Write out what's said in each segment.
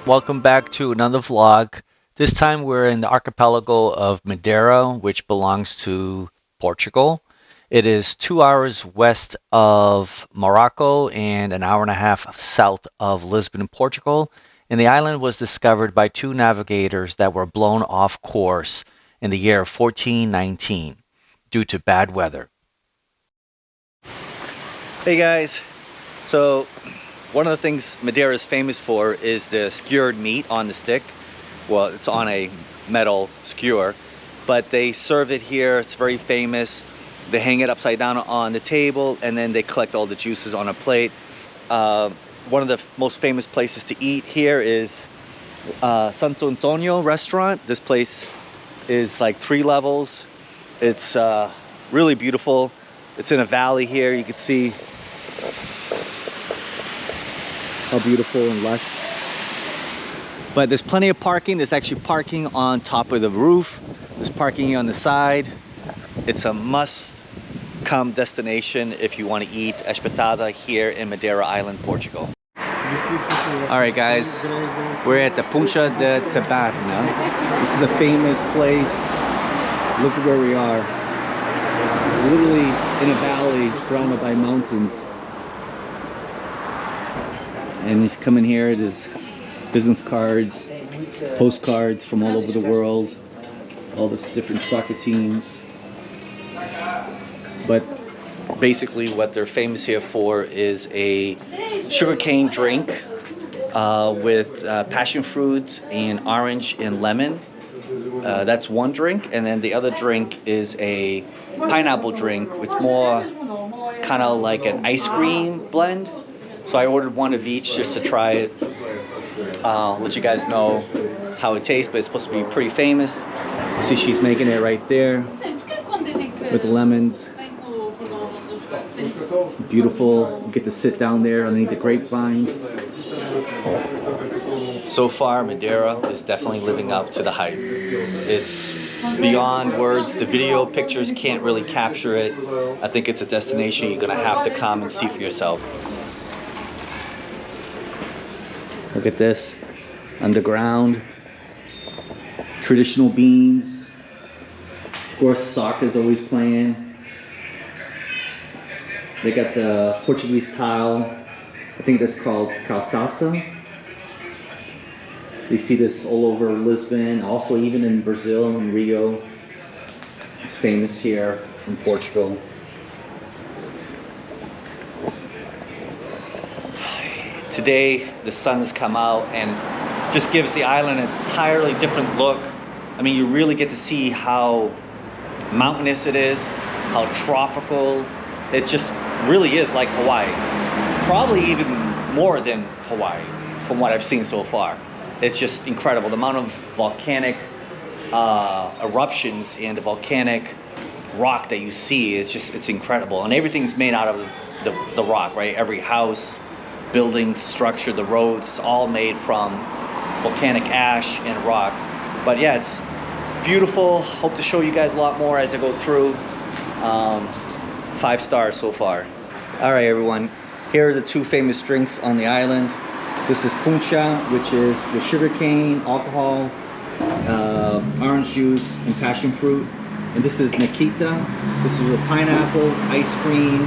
Welcome back to another vlog. This time we're in the archipelago of Madeira, which belongs to Portugal. It is 2 hours west of Morocco and an hour and a half south of Lisbon, Portugal. And the island was discovered by two navigators that were blown off course in the year 1419 due to bad weather. Hey guys, so one of the things Madeira is famous for is the skewered meat on the stick. Well, it's on a metal skewer, but they serve it here. It's very famous. They hang it upside down on the table and then they collect all the juices on a plate. One of the most famous places to eat here is Santo Antonio restaurant. This place is like 3 levels. It's really beautiful. It's in a valley here. You can see how beautiful and lush. But there's plenty of parking. There's actually parking on top of the roof. There's parking on the side. It's a must-come destination if you want to eat espetada here in Madeira Island, Portugal. Alright guys, we're at the Poncha de Taberna. This is a famous place. Look at where we are. Literally in a valley surrounded by mountains. And you come in here, there's business cards, postcards from all over the world, all these different soccer teams. But basically what they're famous here for is a sugarcane drink with passion fruit and orange and lemon. That's one drink, and then the other drink is a pineapple drink, which is more kind of like an ice cream blend. So I ordered one of each just to try it, let you guys know how it tastes, but it's supposed to be pretty famous. See, she's making it right there with the lemons. Beautiful. You get to sit down there underneath the grapevines. So far, Madeira is definitely living up to the hype. It's beyond words. The video pictures can't really capture it. I think it's a destination you're gonna have to come and see for yourself. Look at this, underground, traditional beams. Of course, soccer is always playing. They got the Portuguese tile. I think that's called calçada. You see this all over Lisbon, also even in Brazil and Rio. It's famous here in Portugal. Today the sun has come out and just gives the island an entirely different look. I mean, you really get to see how mountainous it is, how tropical. It just really is like Hawaii. Probably even more than Hawaii from what I've seen so far. It's just incredible. The amount of volcanic eruptions and the volcanic rock that you see, it's incredible. And everything's made out of the rock, right? Every house, buildings, structure, the roads, it's all made from volcanic ash and rock. But yeah, it's beautiful. Hope to show you guys a lot more as I go through. 5 stars so far. All right, everyone. Here are the 2 famous drinks on the island. This is Poncha, which is with sugarcane, alcohol, orange juice, and passion fruit. And this is Nikita. This is with pineapple, ice cream,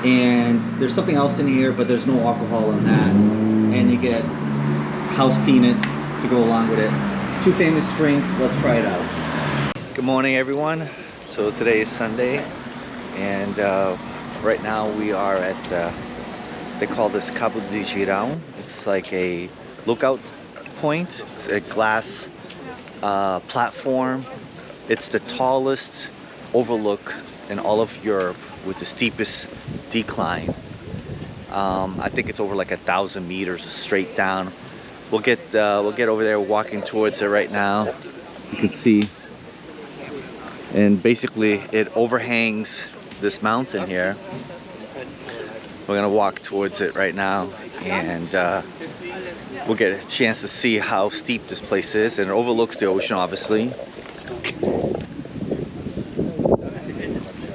and there's something else in here, but there's no alcohol in that. And you get house peanuts to go along with it. 2 famous drinks. Let's try it out. Good morning, everyone. So today is Sunday, and right now we are at they call this Cabo de Girão. It's like a lookout point. It's a glass platform. It's the tallest overlook in all of Europe with the steepest decline. I think it's over like 1,000 meters straight down. We'll get over there, walking towards it right now. You can see, and basically it overhangs this mountain here. We're gonna walk towards it right now, and we'll get a chance to see how steep this place is, and it overlooks the ocean, obviously.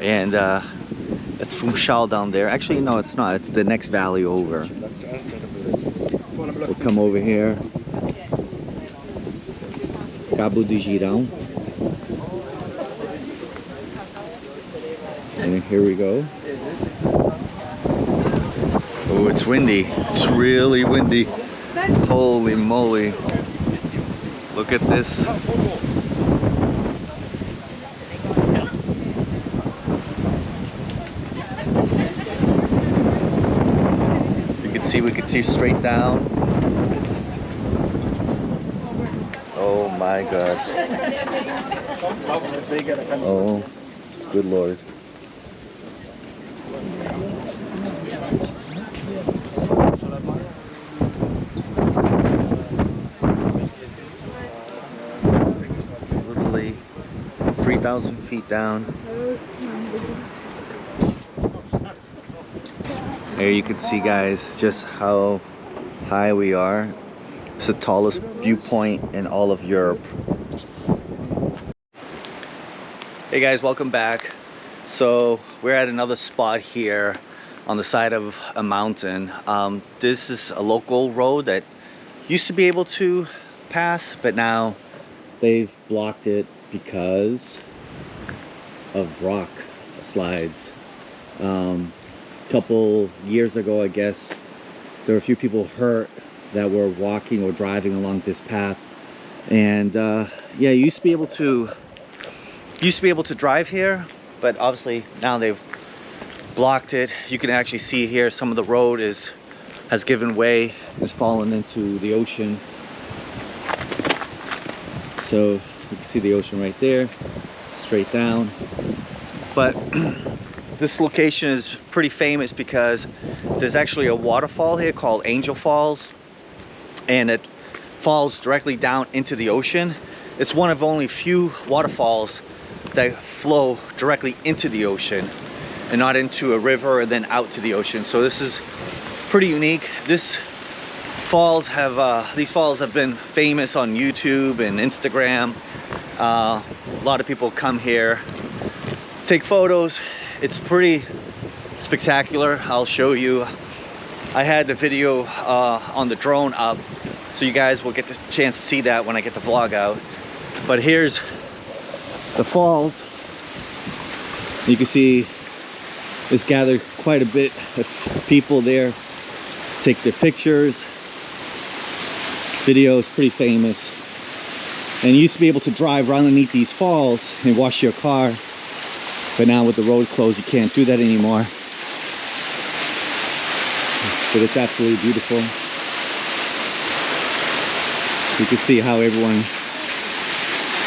And that's Funchal down there. Actually, no, it's not. It's the next valley over. We'll come over here. Cabo do Girão. And here we go. Oh, it's windy. It's really windy. Holy moly. Look at this. We could see straight down. Oh my God. Oh, good Lord. Literally 3,000 feet down. There you can see, guys, just how high we are. It's the tallest viewpoint in all of Europe. Hey guys, welcome back. So we're at another spot here on the side of a mountain. This is a local road that used to be able to pass, but now they've blocked it because of rock slides. Couple years ago, I guess, there were a few people hurt that were walking or driving along this path, and yeah, you used to be able to drive here, but obviously now they've blocked it. You can actually see here some of the road has given way, has fallen into the ocean. So you can see the ocean right there, straight down. But this location is pretty famous because there's actually a waterfall here called Angel Falls, and it falls directly down into the ocean. It's one of only few waterfalls that flow directly into the ocean and not into a river and then out to the ocean. So this is pretty unique. These falls have been famous on YouTube and Instagram. A lot of people come here to take photos. It's pretty spectacular. I'll show you. I had the video on the drone up, so you guys will get the chance to see that when I get the vlog out. But here's the falls. You can see it's gathered quite a bit of people there, take their pictures. Video is pretty famous. And you used to be able to drive right underneath these falls and wash your car. But now with the road closed, you can't do that anymore. But it's absolutely beautiful. You can see how everyone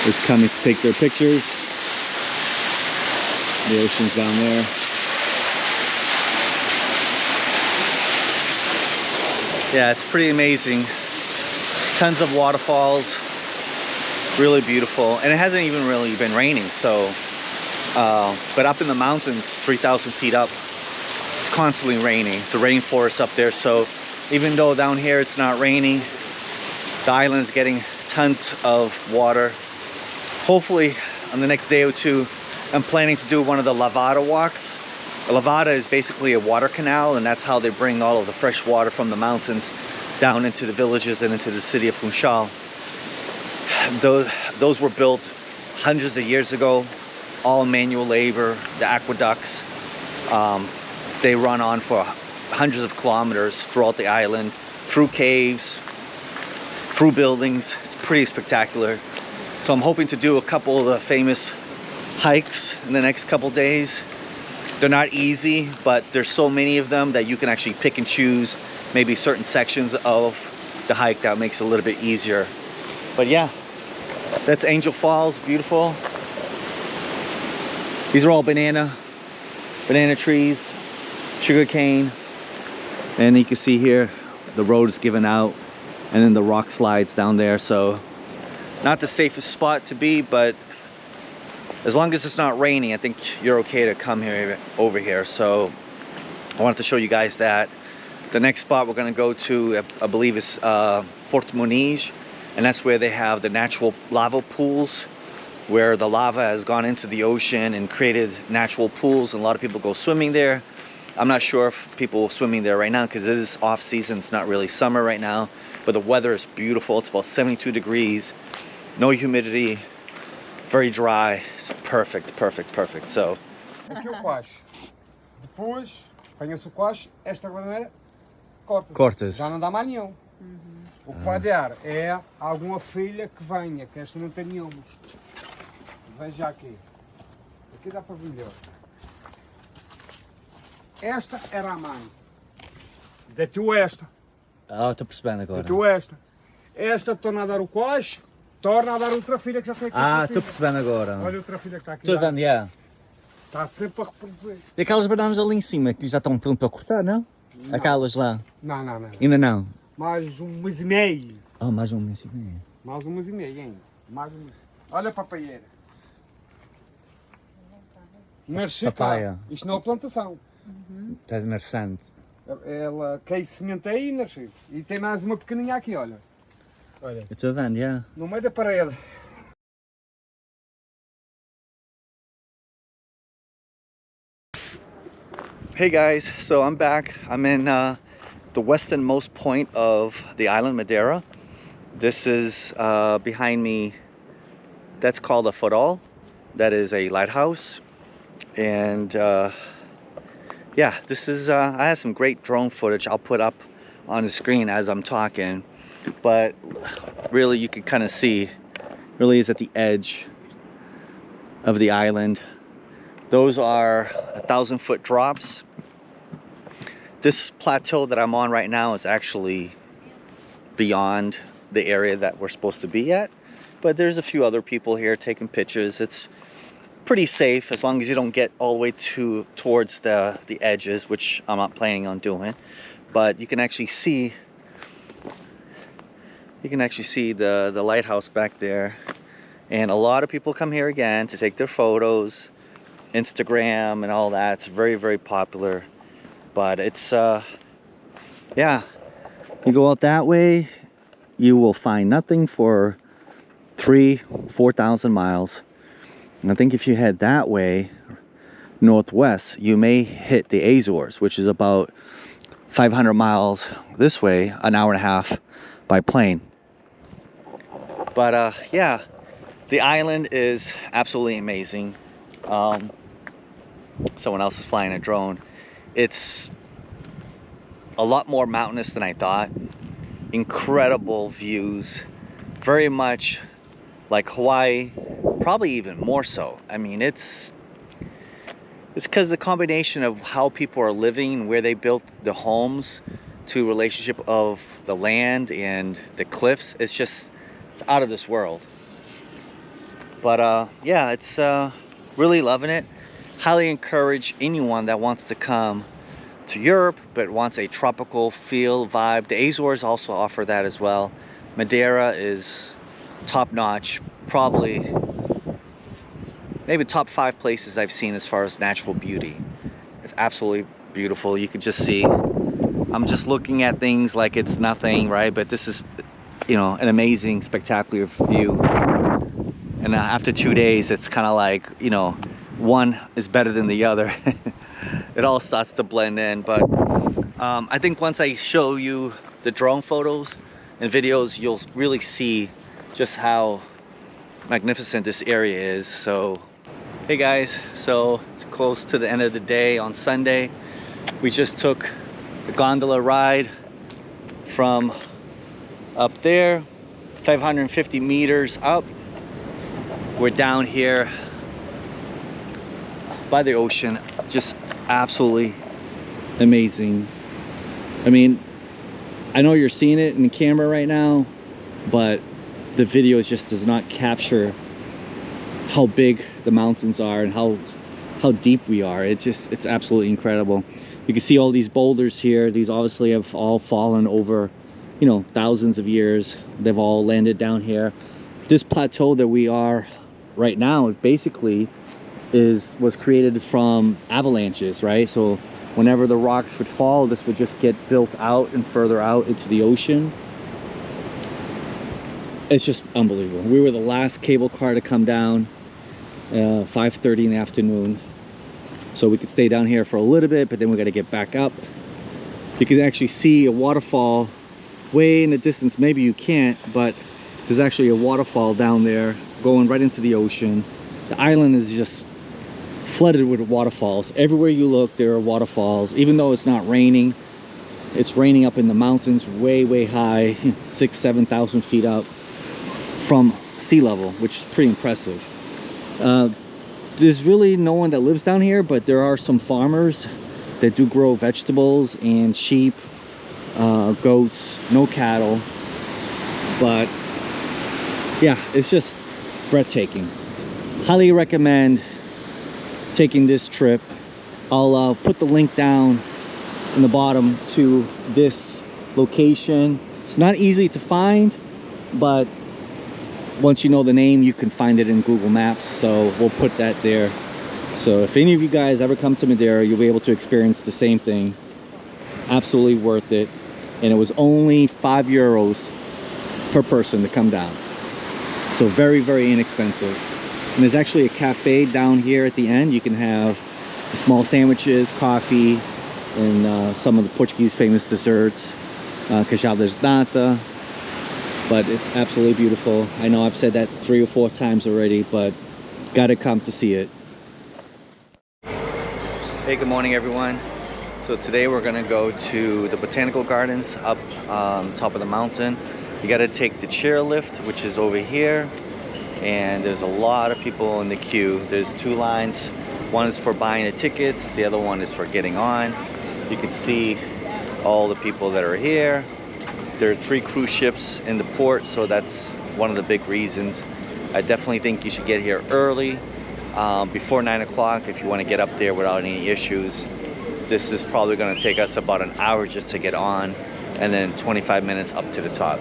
is coming to take their pictures. The ocean's down there. Yeah, it's pretty amazing. Tons of waterfalls. Really beautiful. And it hasn't even really been raining, so but up in the mountains, 3,000 feet up, it's constantly raining. It's a rainforest up there, so even though down here it's not raining, the island's getting tons of water. Hopefully on the next day or two, I'm planning to do one of the lavada walks. A lavada is basically a water canal, and that's how they bring all of the fresh water from the mountains down into the villages and into the city of Funchal. Those were built hundreds of years ago. All manual labor. The aqueducts, they run on for hundreds of kilometers throughout the island, through caves, through buildings. It's pretty spectacular. So I'm hoping to do a couple of the famous hikes in the next couple days. They're not easy, but there's so many of them that you can actually pick and choose maybe certain sections of the hike that makes it a little bit easier. But yeah, that's Angel Falls, beautiful. These are all banana trees, sugar cane, and you can see here the road is given out, and then the rock slides down there. So not the safest spot to be, but as long as it's not raining, I think you're okay to come here over here. So I wanted to show you guys that. The next spot we're going to go to, I believe, is Porto Muniz, and that's where they have the natural lava pools, where the lava has gone into the ocean and created natural pools, and a lot of people go swimming there. I'm not sure if people are swimming there right now because it is off season. It's not really summer right now, but the weather is beautiful. It's about 72 degrees, no humidity, very dry. It's perfect, perfect, perfect. So Aqui o coache. Depois, apanha-se o coache, esta bananeira, corta-se. Cortas. Já não dá mais nenhum. O que vai dar é alguma filha que venha, que esta não tem nenhuma. Veja aqui. Aqui dá para ver melhor. Esta era a mãe. Deitou esta. estou percebendo agora. Deitou esta. Esta torna a dar o coache, torna a dar outra filha que já foi aqui. Estou percebendo agora. Olha outra filha que está aqui. Estou vendo, yeah. Está sempre a reproduzir. E aquelas bananas ali em cima que já estão pronto para cortar, não? Aquelas lá. Não, não, não. Ainda não. Mais um mês e meio. Mais um mês e meio. Mais um mês e meio ainda. Mais um mês. Olha a papaieira. Nasce cá. Papaya. Isto não é plantação. Está nascente. Ela cai semente aí e nasce. E tem mais uma pequeninha aqui, olha. Olha. Eu estou vendo, yeah. No meio da parede. Hey guys, so I'm back. I'm in the westernmost point of the island Madeira. This is behind me. That's called a Fanal. That is a lighthouse. And yeah, this is I have some great drone footage I'll put up on the screen as I'm talking, but really you can kind of see really is at the edge of the island. Those are 1,000-foot drops. This plateau that I'm on right now is actually beyond the area that we're supposed to be at, but there's a few other people here taking pictures. It's pretty safe as long as you don't get all the way towards the edges, which I'm not planning on doing. But you can actually see the lighthouse back there, and a lot of people come here again to take their photos, Instagram and all that. It's very, very popular. But it's yeah, you go out that way, you will find nothing for 3,000-4,000 miles. And I think if you head that way northwest, you may hit the Azores, which is about 500 miles this way, an hour and a half by plane. But yeah, the island is absolutely amazing. Someone else is flying a drone. It's a lot more mountainous than I thought. Incredible views, very much like Hawaii, probably even more so. I mean, it's because the combination of how people are living, where they built the homes, to relationship of the land and the cliffs, it's out of this world. But yeah, it's really loving it. Highly encourage anyone that wants to come to Europe but wants a tropical feel vibe. The Azores also offer that as well. Madeira is top notch, probably maybe top 5 places I've seen as far as natural beauty. It's absolutely beautiful. You can just see, I'm just looking at things like it's nothing, right? But this is, you know, an amazing, spectacular view. And after 2 days, it's kind of like, you know, one is better than the other. It all starts to blend in. But I think once I show you the drone photos and videos, you'll really see just how magnificent this area is. So hey guys, so it's close to the end of the day on Sunday. We just took the gondola ride from up there, 550 meters up. We're down here by the ocean. Just absolutely amazing. I mean, I know you're seeing it in the camera right now, but the video just does not capture how big the mountains are and how deep we are. It's absolutely incredible. You can see all these boulders here. These obviously have all fallen over, you know, thousands of years. They've all landed down here. This plateau that we are right now, it basically was created from avalanches, right? So whenever the rocks would fall, this would just get built out and further out into the ocean. It's just unbelievable. We were the last cable car to come down, 5:30 in the afternoon. So we could stay down here for a little bit, but then we got to get back up. You can actually see a waterfall way in the distance. Maybe you can't, but There's actually a waterfall down there going right into the ocean. The island is just flooded with waterfalls. Everywhere you look, there are waterfalls. Even though it's not raining, it's raining up in the mountains way high, 6,000–7,000 feet up from sea level, which is pretty impressive. There's really no one that lives down here, but there are some farmers that do grow vegetables and sheep, goats, no cattle. But yeah, it's just breathtaking. Highly recommend taking this trip. I'll put the link down in the bottom to this location. It's not easy to find, but once you know the name, you can find it in Google Maps, so we'll put that there. So if any of you guys ever come to Madeira, you'll be able to experience the same thing. Absolutely worth it. And it was only €5 per person to come down, so very inexpensive. And there's actually a cafe down here at the end. You can have small sandwiches, coffee, and some of the Portuguese famous desserts, cajal de nata. But it's absolutely beautiful. I know I've said that 3 or 4 times already, but gotta come to see it. Hey, good morning everyone. So today we're gonna go to the botanical gardens up top of the mountain. You gotta take the chairlift, which is over here, and there's a lot of people in the queue. There's 2 lines. One is for buying the tickets, the other one is for getting on. You can see all the people that are here. There are 3 cruise ships in the port, so that's one of the big reasons. I definitely think you should get here early, before 9 o'clock if you want to get up there without any issues. This is probably going to take us about an hour just to get on, and then 25 minutes up to the top.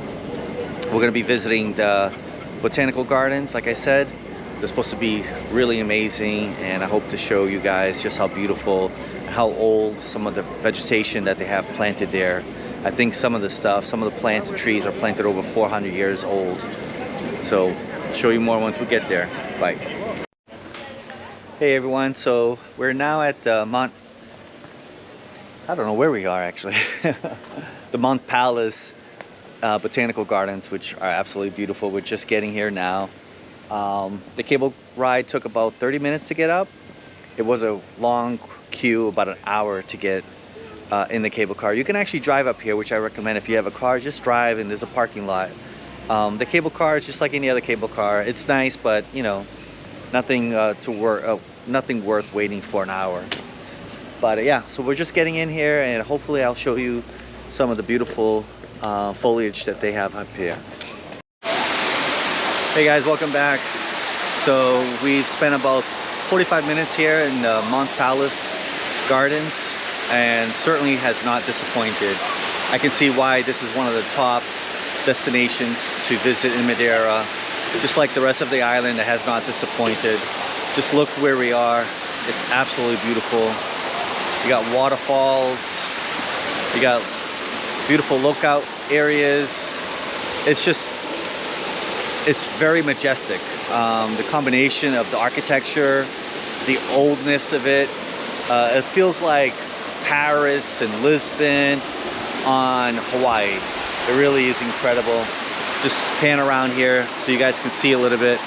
We're going to be visiting the botanical gardens. Like I said, they're supposed to be really amazing, and I hope to show you guys just how beautiful, how old some of the vegetation that they have planted there. I think some of the plants and trees are planted over 400 years old. So I'll show you more once we get there. Bye. Hey everyone, so we're now at I don't know where we are actually. The Mont Palace Botanical Gardens, which are absolutely beautiful. We're just getting here now. The cable ride took about 30 minutes to get up. It was a long queue, about an hour to get in the cable car. You can actually drive up here, which I recommend. If you have a car, just drive, and there's a parking lot. The cable car is just like any other cable car. It's nice, but you know, nothing nothing worth waiting for an hour. But yeah, so we're just getting in here, and hopefully I'll show you some of the beautiful foliage that they have up here. Hey guys, welcome back. So we've spent about 45 minutes here in the Mont Palace Gardens, and certainly has not disappointed. I can see why this is one of the top destinations to visit in Madeira. Just like the rest of the island, it has not disappointed. Just look where we are. It's absolutely beautiful. You got waterfalls, you got beautiful lookout areas. It's very majestic. The combination of the architecture, the oldness of it, it feels like Paris and Lisbon on Hawaii. It really is incredible. Just pan around here so you guys can see a little bit.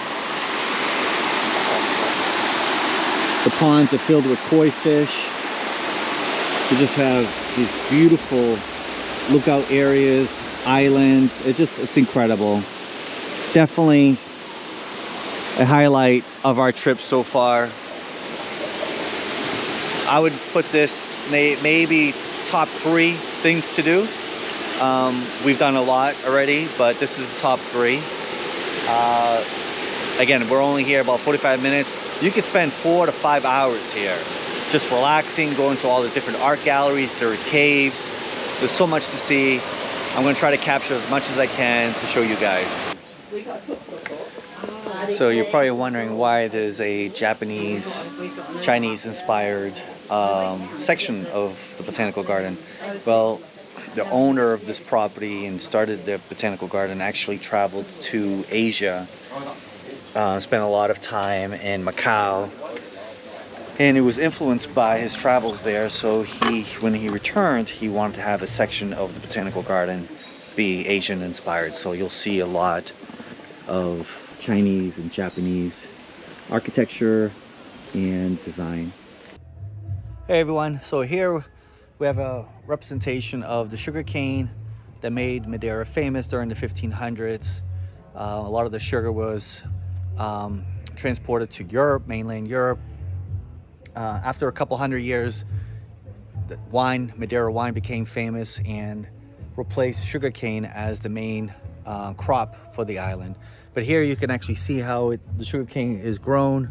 The ponds are filled with koi fish. You just have these beautiful lookout areas, islands. It's incredible. Definitely a highlight of our trip so far. I would put this maybe top 3 things to do. We've done a lot already, but this is top 3. Again, we're only here about 45 minutes. You could spend 4 to 5 hours here, just relaxing, going to all the different art galleries. There are caves. There's so much to see. I'm going to try to capture as much as I can to show you guys. So you're probably wondering why there's a Japanese, Chinese inspired section of the botanical garden. Well, the owner of this property and started the botanical garden actually traveled to Asia, spent a lot of time in Macau, and it was influenced by his travels there. So when he returned, he wanted to have a section of the botanical garden be Asian inspired. So you'll see a lot of Chinese and Japanese architecture and design. Hey everyone, so here we have a representation of the sugarcane that made Madeira famous during the 1500s. A lot of the sugar was transported to Europe, mainland Europe. After a couple hundred years, the Madeira wine became famous and replaced sugarcane as the main crop for the island. But here you can actually see how the sugarcane is grown.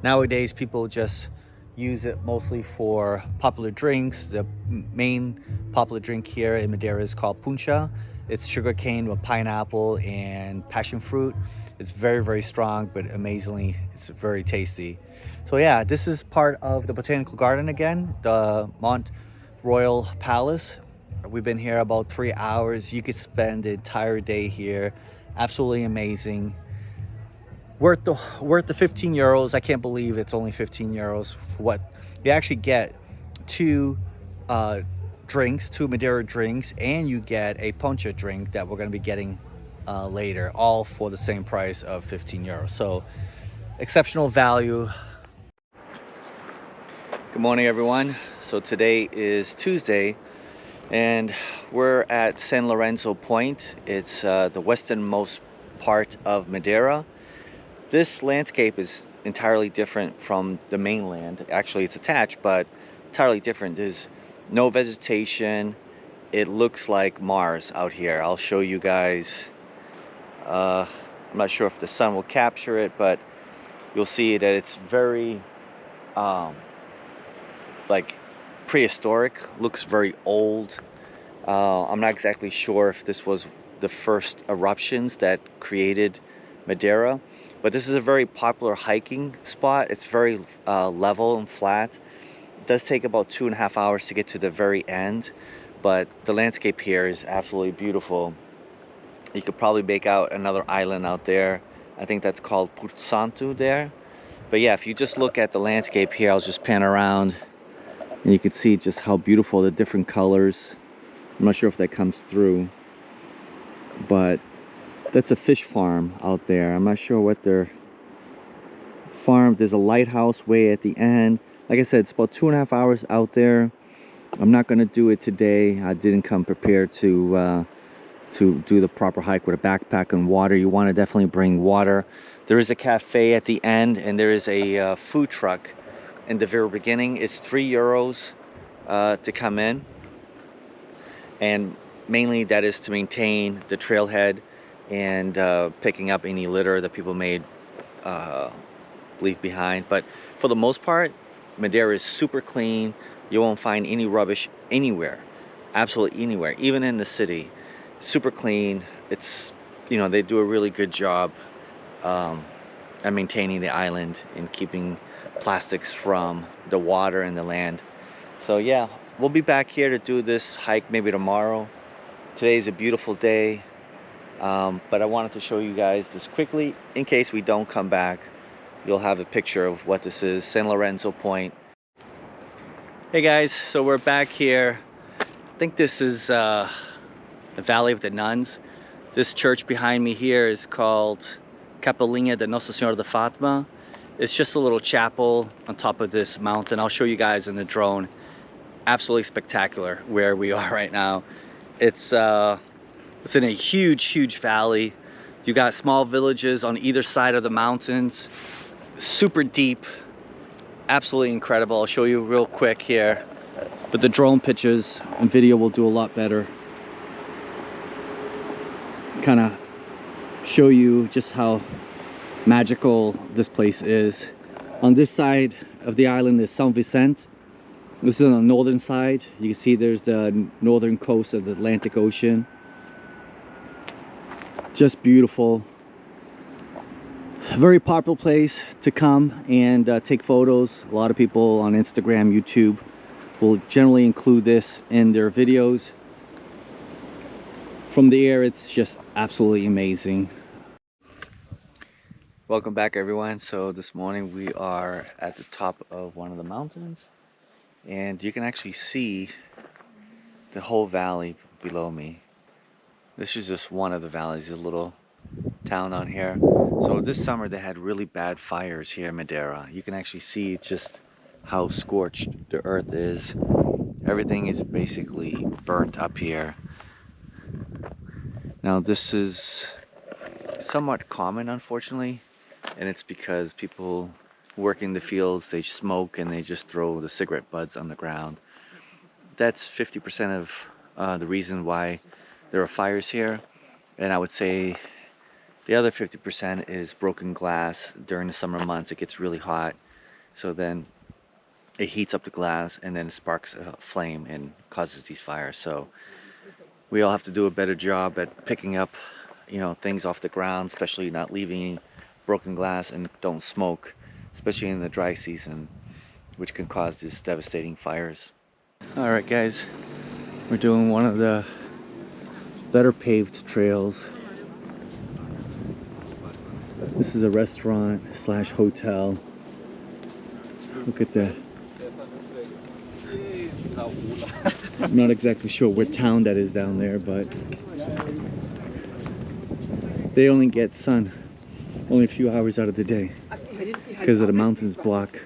Nowadays, people just use it mostly for popular drinks. The main popular drink here in Madeira is called Poncha. It's sugarcane with pineapple and passion fruit. It's very, very strong, but amazingly, it's very tasty. So yeah, this is part of the botanical garden again, the Mont Royal Palace. We've been here about 3 hours. You could spend the entire day here. Absolutely amazing. Worth the 15 euros. I can't believe it's only 15 euros for what you actually get. Two Madeira drinks, and you get a Poncha drink that we're going to be getting later, all for the same price of 15 euros. So exceptional value. Good morning everyone. So today is Tuesday and we're at San Lourenço Point. It's the westernmost part of Madeira. This landscape is entirely different from the mainland. Actually, it's attached, but entirely different. There's no vegetation. It looks like Mars out here. I'll show you guys. I'm not sure if the sun will capture it, but you'll see that it's very like prehistoric. Looks very old. I'm not exactly sure if this was the first eruptions that created Madeira, but this is a very popular hiking spot. It's very level and flat. It does take about 2.5 hours to get to the very end, but the landscape here is absolutely beautiful. You could probably make out another island out there. I think that's called Porto Santo there. But yeah, if you just look at the landscape here, I'll just pan around and you can see just how beautiful the different colors. I'm not sure if that comes through, but that's a fish farm out there. I'm not sure what their farm. There's a lighthouse way at the end. Like I said, it's about 2.5 hours out there. I'm not going to do it today. I didn't come prepared to do the proper hike with a backpack and water. You want to definitely bring water. There is a cafe at the end, and there is a food truck in the very beginning. It's 3 euros to come in, and mainly that is to maintain the trailhead and picking up any litter that people may leave behind. But for the most part, Madeira is super clean. You won't find any rubbish anywhere, absolutely anywhere, even in the city. Super clean. It's, you know, they do a really good job at maintaining the island and keeping plastics from the water and the land. So yeah, we'll be back here to do this hike maybe tomorrow. Today's a beautiful day, but I wanted to show you guys this quickly in case we don't come back. You'll have a picture of what this is, San Lourenço Point. Hey guys, so we're back here. I think this is the Valley of the Nuns. This church behind me here is called Capelinha de Nossa Senhora de Fátima. It's just a little chapel on top of this mountain. I'll show you guys in the drone. Absolutely spectacular where we are right now. It's in a huge valley. You got small villages on either side of the mountains. Super deep. Absolutely incredible. I'll show you real quick here, but the drone pictures and video will do a lot better. Kind of show you just how magical this place is. On this side of the island is São Vicente. This is on the northern side. You can see there's the northern coast of the Atlantic Ocean. Just beautiful. Very popular place to come and take photos. A lot of people on Instagram, YouTube will generally include this in their videos. From the air, it's just absolutely amazing. Welcome back everyone. So this morning we are at the top of one of the mountains, and you can actually see the whole valley below me. This is just one of the valleys, a little town on here. So this summer they had really bad fires here in Madeira. You can actually see just how scorched the earth is. Everything is basically burnt up here. Now this is somewhat common, unfortunately, and it's because people work in the fields, they smoke and they just throw the cigarette butts on the ground. That's 50% of the reason why there are fires here, and I would say the other 50% is broken glass. During the summer months it gets really hot, so then it heats up the glass and then it sparks a flame and causes these fires. So we all have to do a better job at picking up, you know, things off the ground, especially not leaving broken glass, and don't smoke, especially in the dry season, which can cause these devastating fires. Alright guys, we're doing one of the better paved trails. This is a restaurant slash hotel. Look at that. I'm not exactly sure what town that is down there, but they only get sun only a few hours out of the day because of the mountains block.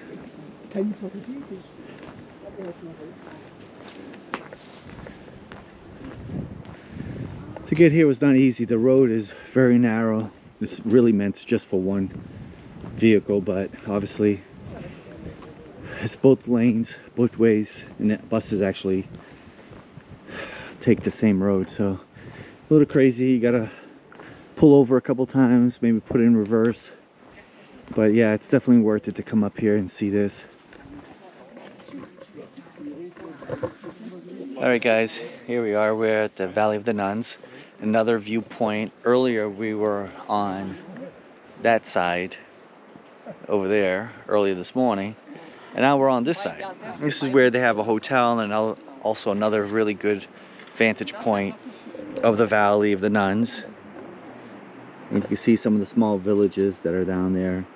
To get here was not easy. The road is very narrow. It's really meant just for one vehicle, but obviously it's both lanes, both ways, and the buses actually take the same road. So a little crazy. You gotta pull over a couple times, maybe put it in reverse. But yeah, it's definitely worth it to come up here and see this. Alright guys, here we are. We're at the Valley of the Nuns. Another viewpoint. Earlier we were on that side over there earlier this morning, and now we're on this side. This is where they have a hotel and also another really good vantage point of the Valley of the Nuns. And you can see some of the small villages that are down there.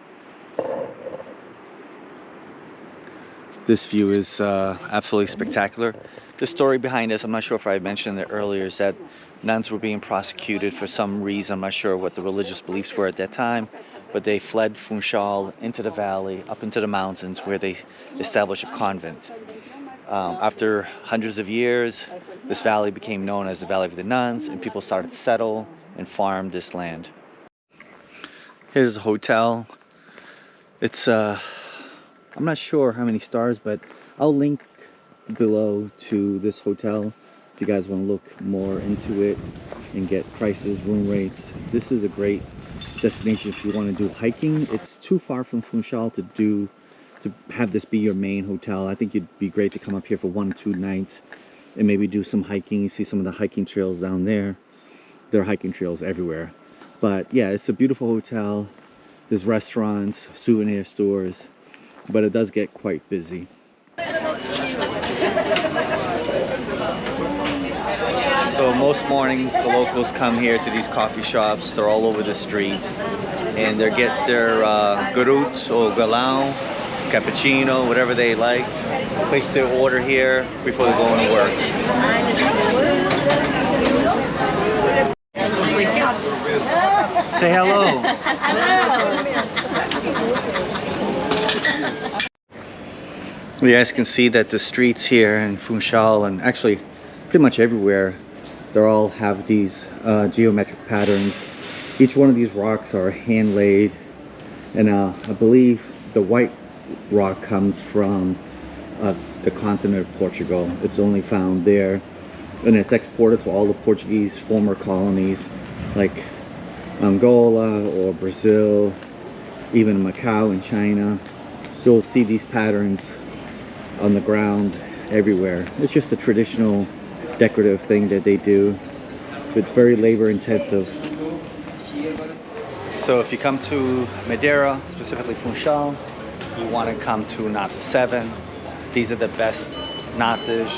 This view is absolutely spectacular. The story behind this, I'm not sure if I mentioned it earlier, is that nuns were being prosecuted for some reason. I'm not sure what the religious beliefs were at that time, but they fled Funchal into the valley, up into the mountains, where they established a convent. After hundreds of years, this valley became known as the Valley of the Nuns, and people started to settle and farm this land. Here's a hotel. It's I'm not sure how many stars, but I'll link below to this hotel if you guys want to look more into it and get prices, room rates. This is a great destination if you want to do hiking. It's too far from Funchal to have this be your main hotel. I think it'd be great to come up here for 1 or 2 nights and maybe do some hiking. You see some of the hiking trails down there. There are hiking trails everywhere. But yeah, it's a beautiful hotel. There's restaurants, souvenir stores, but it does get quite busy. So most mornings the locals come here to these coffee shops. They're all over the streets, and they get their garut or galão, cappuccino, whatever they like. Place their order here before they go into work. Say hello. You guys can see that the streets here in Funchal, and actually pretty much everywhere, they all have these geometric patterns. Each one of these rocks are hand laid, and I believe the white rock comes from the continent of Portugal. It's only found there, and it's exported to all the Portuguese former colonies like Angola or Brazil, even Macau in China. You'll see these patterns on the ground everywhere. It's just a traditional decorative thing that they do. It's very labor intensive. So if you come to Madeira, specifically Funchal, you want to come to Nata 7. These are the best natas,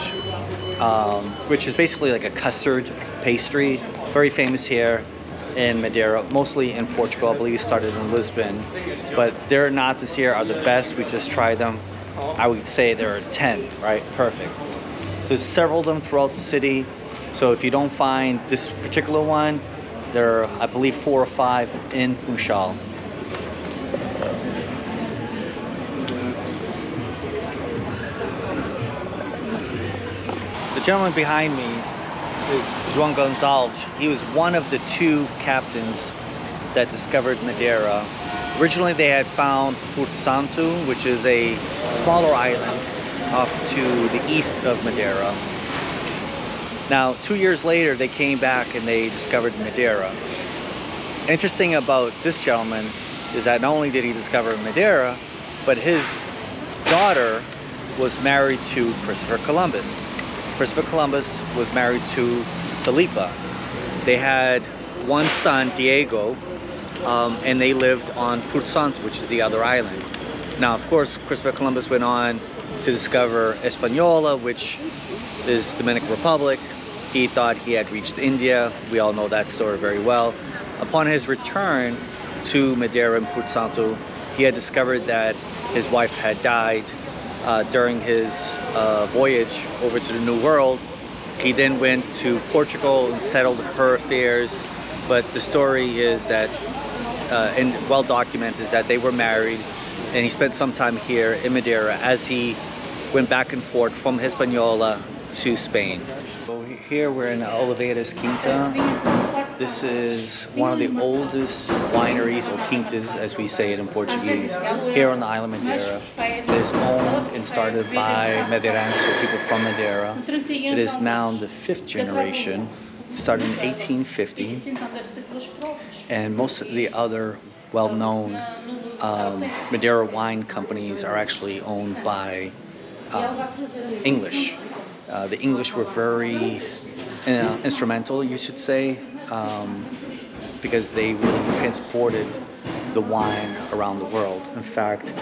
which is basically like a custard pastry. Very famous here in Madeira, mostly in Portugal. I believe it started in Lisbon, but their natas here are the best. We just tried them. I would say there are 10, right? Perfect. There's several of them throughout the city. So if you don't find this particular one, there are, I believe, 4 or 5 in Funchal. The gentleman behind me is João Gonçalves. He was one of the 2 captains that discovered Madeira. Originally they had found Porto Santo, which is a smaller island off to the east of Madeira. Now 2 years later they came back and they discovered Madeira. Interesting about this gentleman is that not only did he discover Madeira, but his daughter was married to Christopher Columbus. Christopher Columbus was married to Filipa. They had one son, Diego, and they lived on Porto Santo, which is the other island. Now, of course, Christopher Columbus went on to discover Hispaniola, which is Dominican Republic. He thought he had reached India. We all know that story very well. Upon his return to Madeira and Porto Santo, he had discovered that his wife had died during his voyage over to the New World. He then went to Portugal and settled her affairs. But the story is that, and well documented, is that they were married, and he spent some time here in Madeira as he went back and forth from Hispaniola to Spain. So here we're in Oliveira's Quinta. This is one of the oldest wineries, or quintas as we say it in Portuguese, here on the island of Madeira. It is owned and started by Madeirenses, so people from Madeira. It is now the 5th generation, started in 1850, and most of the other well-known Madeira wine companies are actually owned by English. The English were very instrumental, you should say, because they really transported the wine around the world. In fact,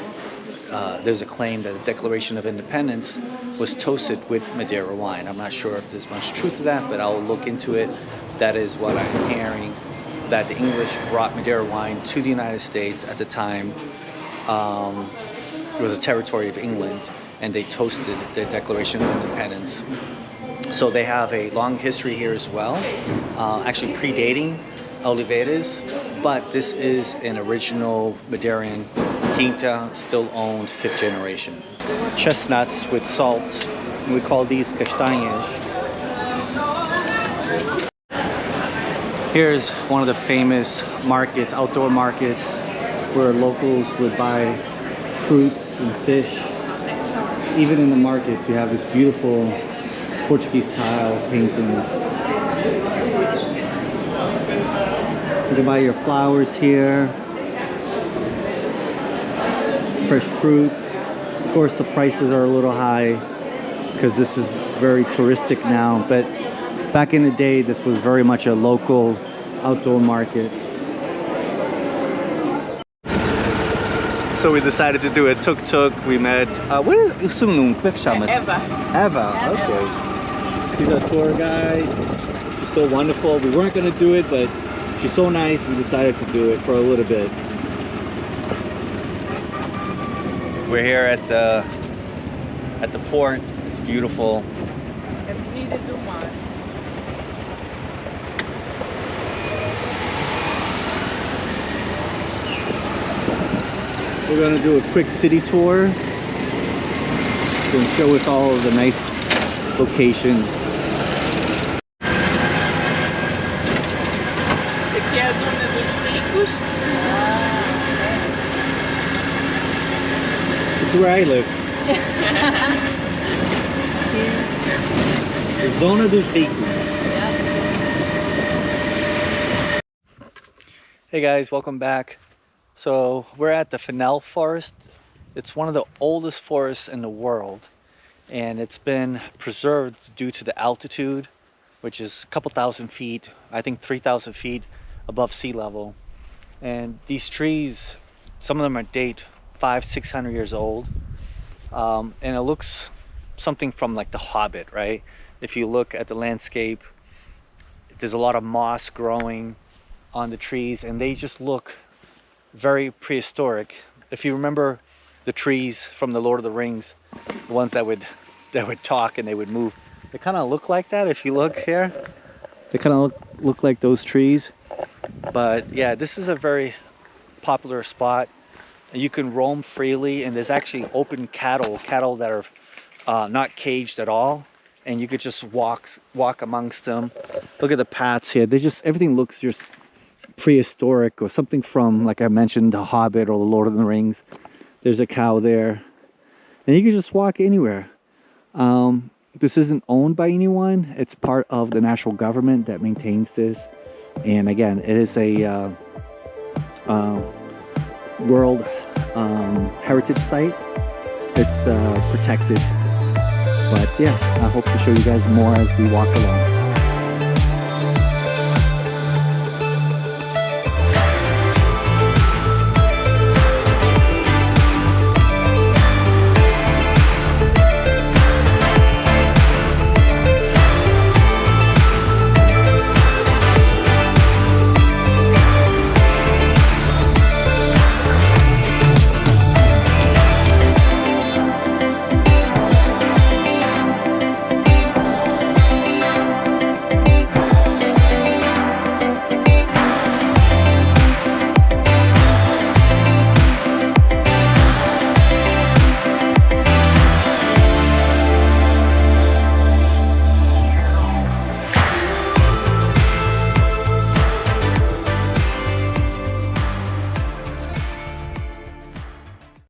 there's a claim that the Declaration of Independence was toasted with Madeira wine. I'm not sure if there's much truth to that, but I'll look into it. That is what I'm hearing, that the English brought Madeira wine to the United States at the time. It was a territory of England, and they toasted the Declaration of Independence. So they have a long history here as well, actually predating Oliveira's, but this is an original Madeiran quinta, still owned 5th generation. Chestnuts with salt, we call these castanhas. Here's one of the famous markets, outdoor markets, where locals would buy fruits and fish. Even in the markets, you have this beautiful Portuguese tile paintings. You can buy your flowers here, fresh fruit. Of course, the prices are a little high because this is very touristic now, but back in the day, this was very much a local outdoor market. So we decided to do a tuk-tuk. We met, what is o seu nome? Como é que chama? Eva, okay. She's our tour guide. She's so wonderful. We weren't gonna do it, but she's so nice, we decided to do it for a little bit. We're here at the port. It's beautiful. We're going to do a quick city tour. It's going to show us all of the nice locations. Aqui é a zona dos ricos. This is where I live. The Zona dos Ricos. Hey guys, welcome back. So we're at the Fanal forest. It's one of the oldest forests in the world, and it's been preserved due to the altitude, which is a couple thousand feet, I think 3,000 feet above sea level. And these trees, some of them are date 500-600 years old, and it looks something from like The Hobbit, right? If you look at the landscape, there's a lot of moss growing on the trees, and they just look very prehistoric. If you remember the trees from the Lord of the Rings, the ones that would talk and they would move, They kind of look like that if you look here. They kind of look like those trees. But yeah, this is a very popular spot. You can roam freely, and there's actually open cattle that are not caged at all, and you could just walk amongst them. Look at the paths here. Everything looks just prehistoric or something from, like I mentioned, The Hobbit or The Lord of the Rings. There's a cow there, and you can just walk anywhere. This isn't owned by anyone. It's part of the national government that maintains this. And again, it is a World Heritage Site. It's protected. But yeah, I hope to show you guys more as we walk along.